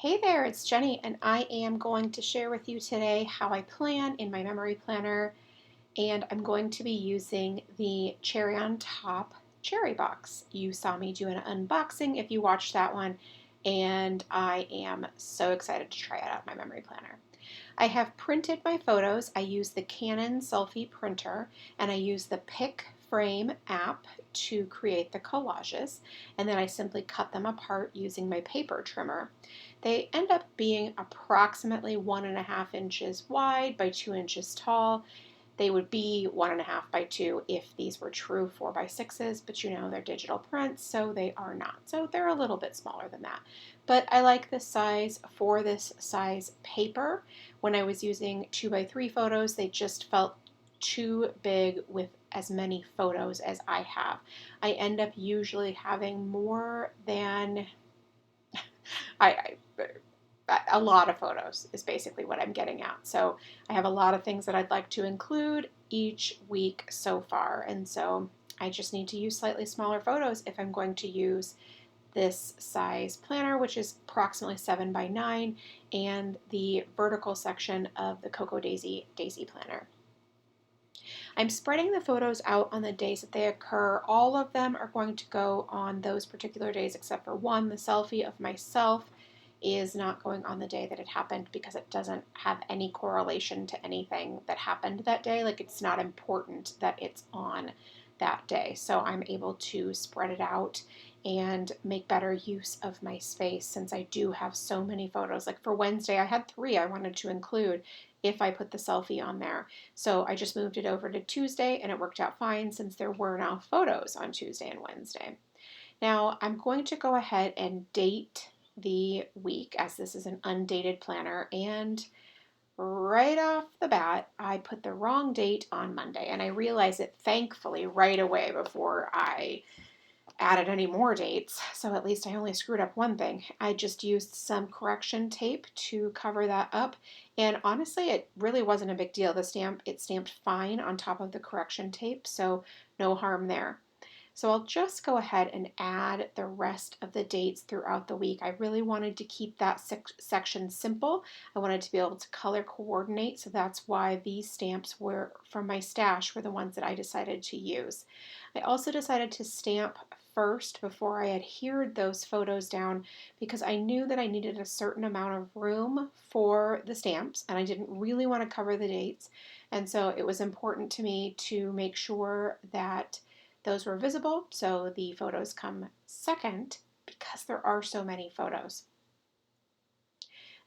Hey there, it's Jenny, and I am going to share with you today how I plan in my memory planner, and I'm going to be using the Cherry on Top cherry box. You saw me do an unboxing if you watched that one, and I am so excited to try it out in my memory planner. I have printed my photos. I use the Canon selfie printer, and I use the Pick Frame app to create the collages, and then I simply cut them apart using my paper trimmer. They end up being approximately 1.5 inches wide by 2 inches tall. They would be 1.5 by 2 if these were true 4 by 6s, but you know they're digital prints, so they are not. So they're a little bit smaller than that. But I like this size for this size paper. When I was using 2 by 3 photos, they just felt too big with as many photos as I have. I end up usually having more than I a lot of photos is basically what I'm getting at. So I have a lot of things that I'd like to include each week so far. And so I just need to use slightly smaller photos if I'm going to use this size planner, which is approximately 7 by 9, and the vertical section of the Cocoa Daisy planner. I'm spreading the photos out on the days that they occur. All of them are going to go on those particular days except for one. The selfie of myself is not going on the day that it happened because it doesn't have any correlation to anything that happened that day. Like, it's not important that it's on that day. So I'm able to spread it out and make better use of my space since I do have so many photos. Like for Wednesday, I had 3 I wanted to include if I put the selfie on there. So I just moved it over to Tuesday and it worked out fine since there were now photos on Tuesday and Wednesday. Now I'm going to go ahead and date the week as this is an undated planner, and right off the bat I put the wrong date on Monday, and I realized it thankfully right away before I added any more dates, so at least I only screwed up one thing. I just used some correction tape to cover that up, and honestly it really wasn't a big deal. It stamped fine on top of the correction tape, so no harm there. So I'll just go ahead and add the rest of the dates throughout the week. I really wanted to keep that section simple. I wanted to be able to color coordinate, so that's why these stamps were from my stash were the ones that I decided to use. I also decided to stamp first before I adhered those photos down because I knew that I needed a certain amount of room for the stamps and I didn't really want to cover the dates, and so it was important to me to make sure that those were visible, so the photos come second because there are so many photos.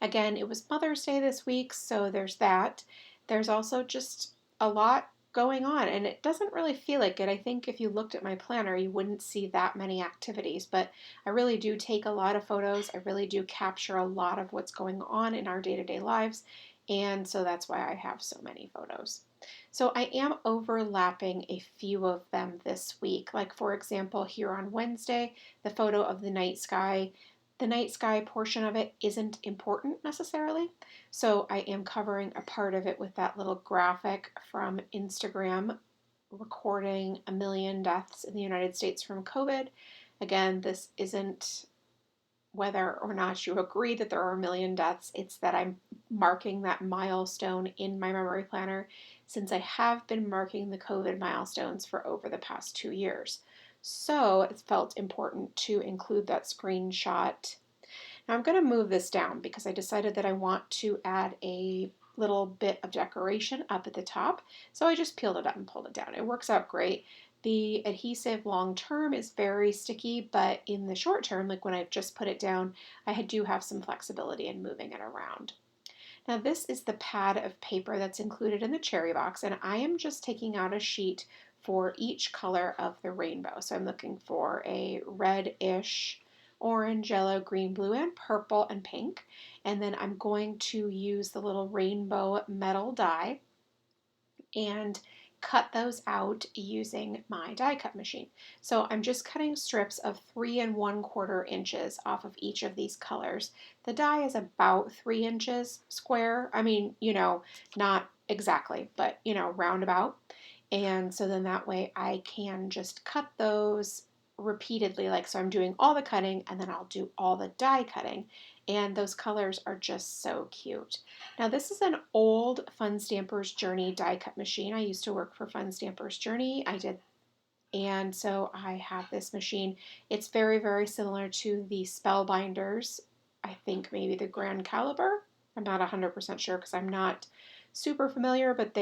Again, it was Mother's Day this week, so there's that. There's also just a lot going on, and it doesn't really feel like it. I think if you looked at my planner, you wouldn't see that many activities, but I really do take a lot of photos. I really do capture a lot of what's going on in our day-to-day lives, and so that's why I have so many photos. So I am overlapping a few of them this week. Like for example, here on Wednesday, the photo of the night sky. The night sky portion of it isn't important necessarily, so I am covering a part of it with that little graphic from Instagram recording 1 million deaths in the United States from COVID. Again, this isn't whether or not you agree that there are 1 million deaths, it's that I'm marking that milestone in my memory planner since I have been marking the COVID milestones for over the past 2 years. So it felt important to include that screenshot. Now I'm going to move this down because I decided that I want to add a little bit of decoration up at the top. So I just peeled it up and pulled it down. It works out great. The adhesive long term is very sticky, but in the short term, like when I've just put it down, I do have some flexibility in moving it around. Now this is the pad of paper that's included in the cherry box, and I am just taking out a sheet for each color of the rainbow. So I'm looking for a reddish, orange, yellow, green, blue, and purple, and pink. And then I'm going to use the little rainbow metal die and cut those out using my die cut machine. So I'm just cutting strips of 3 1/4 inches off of each of these colors. The die is about 3 inches square. I mean, not exactly, but roundabout. And so then that way I can just cut those repeatedly, like so I'm doing all the cutting and then I'll do all the die cutting, and those colors are just so cute. Now this is an old Fun Stampers Journey die cut machine. I used to work for Fun Stampers Journey. And so I have this machine. It's very, very similar to the Spellbinders. I think maybe the Grand Caliber. I'm not 100% sure because I'm not super familiar, but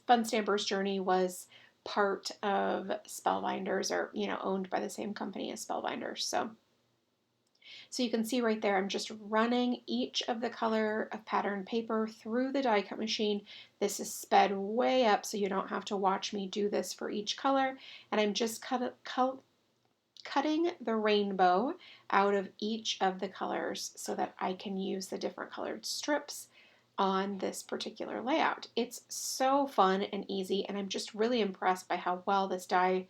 Fun Stampers Journey was part of Spellbinders, or owned by the same company as Spellbinders. So you can see right there, I'm just running each of the color of pattern paper through the die cut machine. This is sped way up so you don't have to watch me do this for each color. And I'm just cutting the rainbow out of each of the colors so that I can use the different colored strips on this particular layout. It's so fun and easy, and I'm just really impressed by how well this die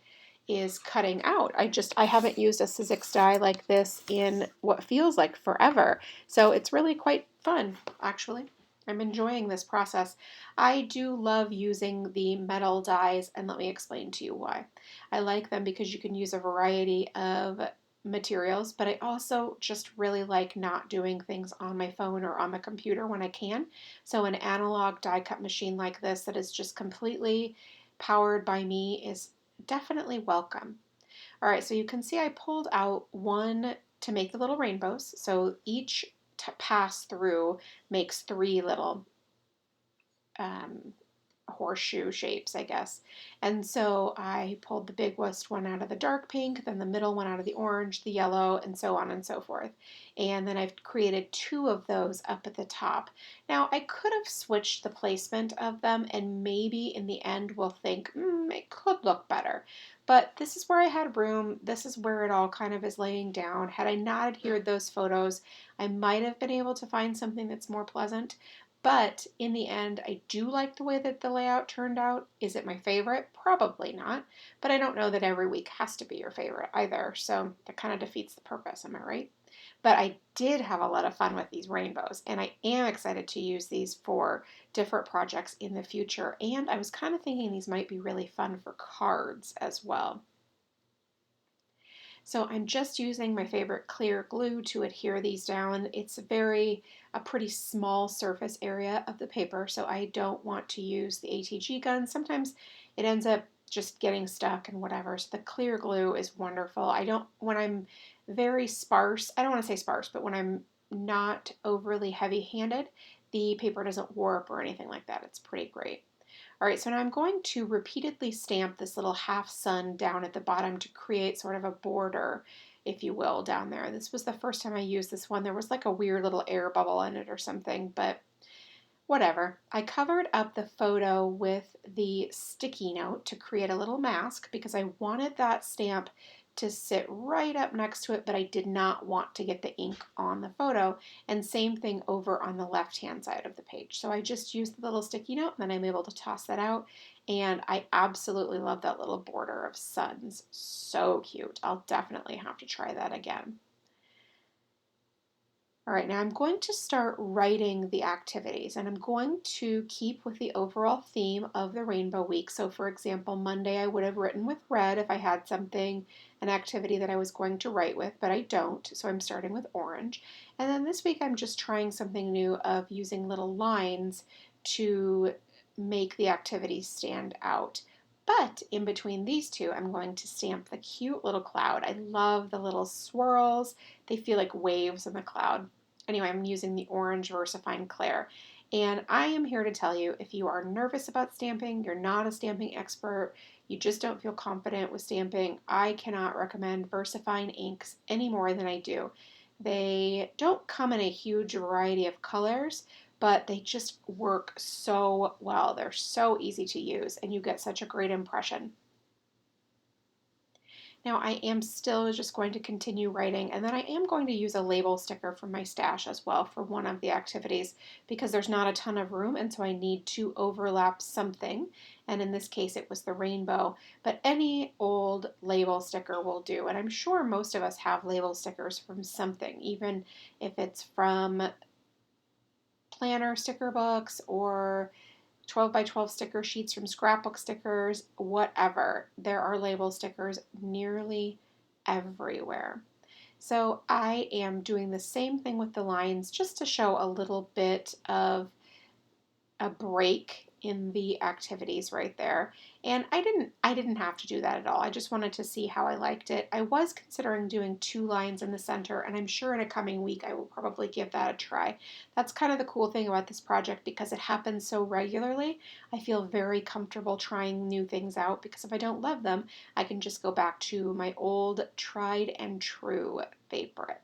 is cutting out. I haven't used a Sizzix die like this in what feels like forever. So it's really quite fun, actually. I'm enjoying this process. I do love using the metal dies, and let me explain to you why. I like them because you can use a variety of materials, but I also just really like not doing things on my phone or on my computer when I can. So an analog die cut machine like this that is just completely powered by me is definitely welcome. All right, so you can see I pulled out one to make the little rainbows. So each pass through makes three little um, horseshoe shapes, I guess. And so I pulled the biggest one out of the dark pink, then the middle one out of the orange, the yellow, and so on and so forth. And then I've created two of those up at the top. Now I could have switched the placement of them, and maybe in the end we'll think, it could look better. But this is where I had room. This is where it all kind of is laying down. Had I not adhered those photos, I might have been able to find something that's more pleasant. But in the end, I do like the way that the layout turned out. Is it my favorite? Probably not. But I don't know that every week has to be your favorite either. So that kind of defeats the purpose, am I right? But I did have a lot of fun with these rainbows, and I am excited to use these for different projects in the future. And I was kind of thinking these might be really fun for cards as well. So I'm just using my favorite clear glue to adhere these down. It's a pretty small surface area of the paper, so I don't want to use the ATG gun. Sometimes it ends up just getting stuck and whatever. So the clear glue is wonderful. When I'm very sparse, I don't want to say sparse, but when I'm not overly heavy-handed, the paper doesn't warp or anything like that. It's pretty great. All right, so now I'm going to repeatedly stamp this little half sun down at the bottom to create sort of a border, if you will, down there. This was the first time I used this one. There was like a weird little air bubble in it or something, but whatever. I covered up the photo with the sticky note to create a little mask because I wanted that stamp to sit right up next to it, but I did not want to get the ink on the photo. And same thing over on the left-hand side of the page. So I just used the little sticky note, and then I'm able to toss that out. And I absolutely love that little border of suns. So cute. I'll definitely have to try that again. All right, now I'm going to start writing the activities, and I'm going to keep with the overall theme of the Rainbow Week. So for example, Monday I would have written with red if I had an activity that I was going to write with, but I don't, so I'm starting with orange. And then this week I'm just trying something new of using little lines to make the activities stand out. But in between these two, I'm going to stamp the cute little cloud. I love the little swirls. They feel like waves in the cloud. Anyway, I'm using the orange VersaFine Clair. And I am here to tell you, if you are nervous about stamping, you're not a stamping expert, you just don't feel confident with stamping, I cannot recommend VersaFine inks any more than I do. They don't come in a huge variety of colors, but they just work so well. They're so easy to use, and you get such a great impression. Now I am still just going to continue writing, and then I am going to use a label sticker from my stash as well for one of the activities because there's not a ton of room, and so I need to overlap something, and in this case it was the rainbow, but any old label sticker will do, and I'm sure most of us have label stickers from something, even if it's from planner sticker books or 12 by 12 sticker sheets from scrapbook stickers, whatever. There are label stickers nearly everywhere. So I am doing the same thing with the lines just to show a little bit of a break in the activities right there. And I didn't have to do that at all. I just wanted to see how I liked it. I was considering doing 2 lines in the center, and I'm sure in a coming week I will probably give that a try. That's kind of the cool thing about this project because it happens so regularly. I feel very comfortable trying new things out because if I don't love them, I can just go back to my old tried and true favorites.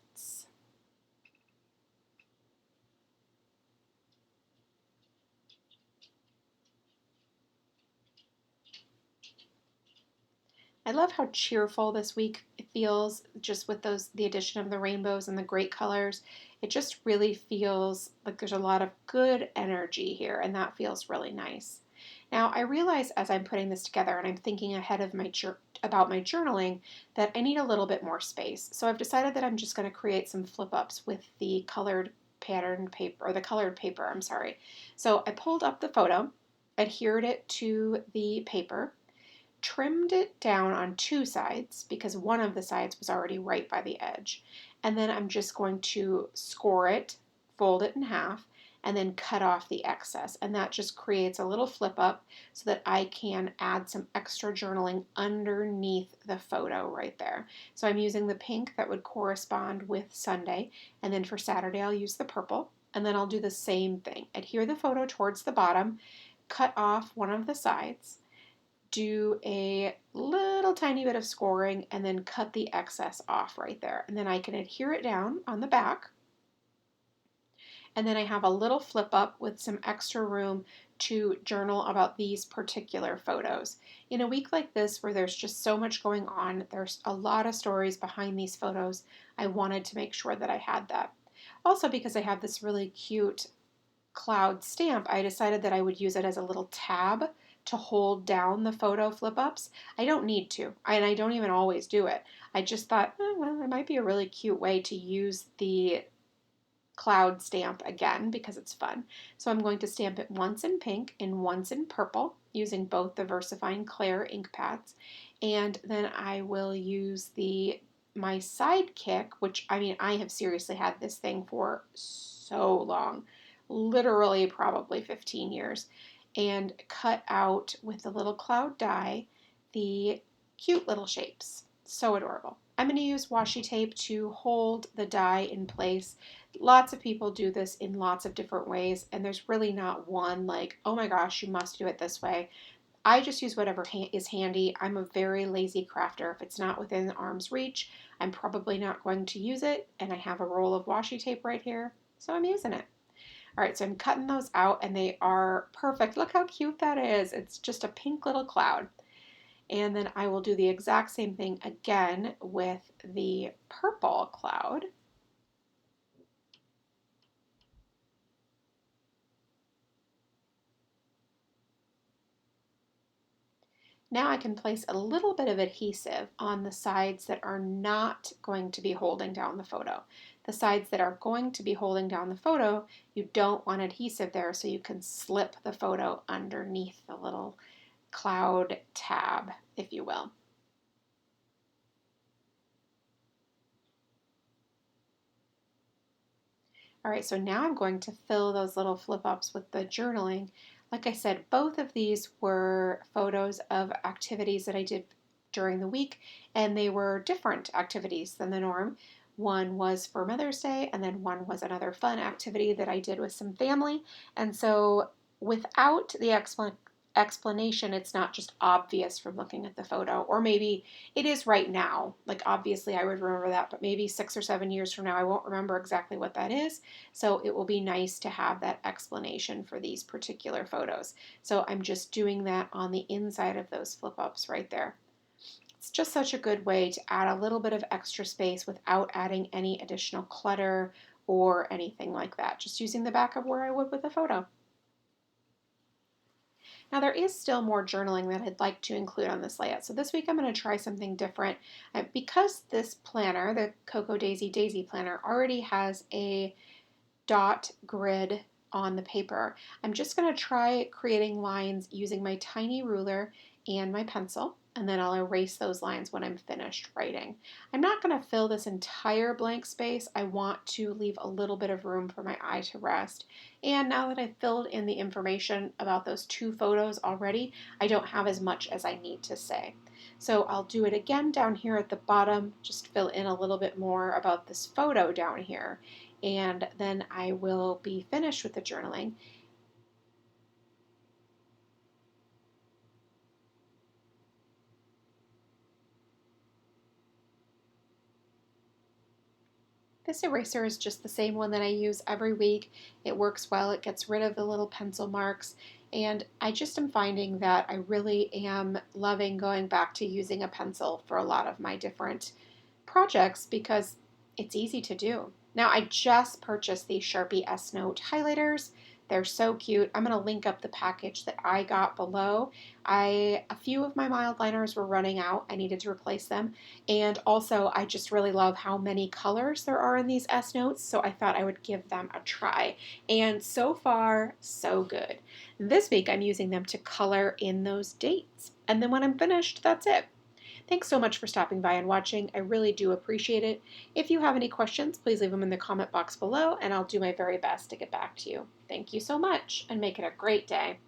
I love how cheerful this week it feels just with the addition of the rainbows and the great colors. It just really feels like there's a lot of good energy here, and that feels really nice. Now, I realize as I'm putting this together and I'm thinking ahead of about my journaling that I need a little bit more space. So I've decided that I'm just going to create some flip-ups with the colored pattern paper, or the colored paper, I'm sorry. So I pulled up the photo, adhered it to the paper, trimmed it down on 2 sides because one of the sides was already right by the edge. And then I'm just going to score it, fold it in half, and then cut off the excess. And that just creates a little flip up so that I can add some extra journaling underneath the photo right there. So I'm using the pink that would correspond with Sunday. And then for Saturday, I'll use the purple. And then I'll do the same thing. Adhere the photo towards the bottom, cut off one of the sides, do a little tiny bit of scoring, and then cut the excess off right there. And then I can adhere it down on the back. And then I have a little flip up with some extra room to journal about these particular photos. In a week like this where there's just so much going on, there's a lot of stories behind these photos, I wanted to make sure that I had that. Also, because I have this really cute cloud stamp, I decided that I would use it as a little tab to hold down the photo flip ups. I don't need to, and I don't even always do it. I just thought, well, it might be a really cute way to use the cloud stamp again because it's fun. So I'm going to stamp it once in pink and once in purple using both the VersaFine Clair ink pads. And then I will use my Sidekick, which I have seriously had this thing for so long, literally probably 15 years, and cut out with the little cloud die the cute little shapes. So adorable. I'm going to use washi tape to hold the die in place. Lots of people do this in lots of different ways, and there's really not one like, oh my gosh, you must do it this way. I just use whatever is handy. I'm a very lazy crafter. If it's not within arm's reach, I'm probably not going to use it, and I have a roll of washi tape right here, so I'm using it. All right, so I'm cutting those out, and they are perfect. Look how cute that is. It's just a pink little cloud. And then I will do the exact same thing again with the purple cloud. Now I can place a little bit of adhesive on the sides that are not going to be holding down the photo. The sides that are going to be holding down the photo, you don't want adhesive there, so you can slip the photo underneath the little cloud tab, if you will. All right, so now I'm going to fill those little flip ups with the journaling. Like I said, both of these were photos of activities that I did during the week, and they were different activities than the norm. One was for Mother's Day, and then one was another fun activity that I did with some family. And so, without the explanation, it's not just obvious from looking at the photo, or maybe it is right now. Like, obviously, I would remember that, but maybe 6 or 7 years from now, I won't remember exactly what that is. So, it will be nice to have that explanation for these particular photos. So, I'm just doing that on the inside of those flip ups right there. It's just such a good way to add a little bit of extra space without adding any additional clutter or anything like that. Just using the back of where I would with a photo. Now there is still more journaling that I'd like to include on this layout. So this week I'm going to try something different. Because this planner, the Cocoa Daisy planner, already has a dot grid on the paper, I'm just going to try creating lines using my tiny ruler and my pencil. and then I'll erase those lines when I'm finished writing. I'm not going to fill this entire blank space. I want to leave a little bit of room for my eye to rest. And now that I've filled in the information about those 2 photos already, I don't have as much as I need to say. So I'll do it again down here at the bottom, just fill in a little bit more about this photo down here. And then I will be finished with the journaling. This eraser is just the same one that I use every week. It works well, it gets rid of the little pencil marks, and I just am finding that I really am loving going back to using a pencil for a lot of my different projects because it's easy to do. Now, I just purchased these Sharpie S Note highlighters. They're so cute. I'm going to link up the package that I got below. A few of my mild liners were running out. I needed to replace them. And also, I just really love how many colors there are in these S Notes, so I thought I would give them a try. And so far, so good. This week, I'm using them to color in those dates. And then when I'm finished, that's it. Thanks so much for stopping by and watching. I really do appreciate it. If you have any questions, please leave them in the comment box below, and I'll do my very best to get back to you. Thank you so much, and make it a great day.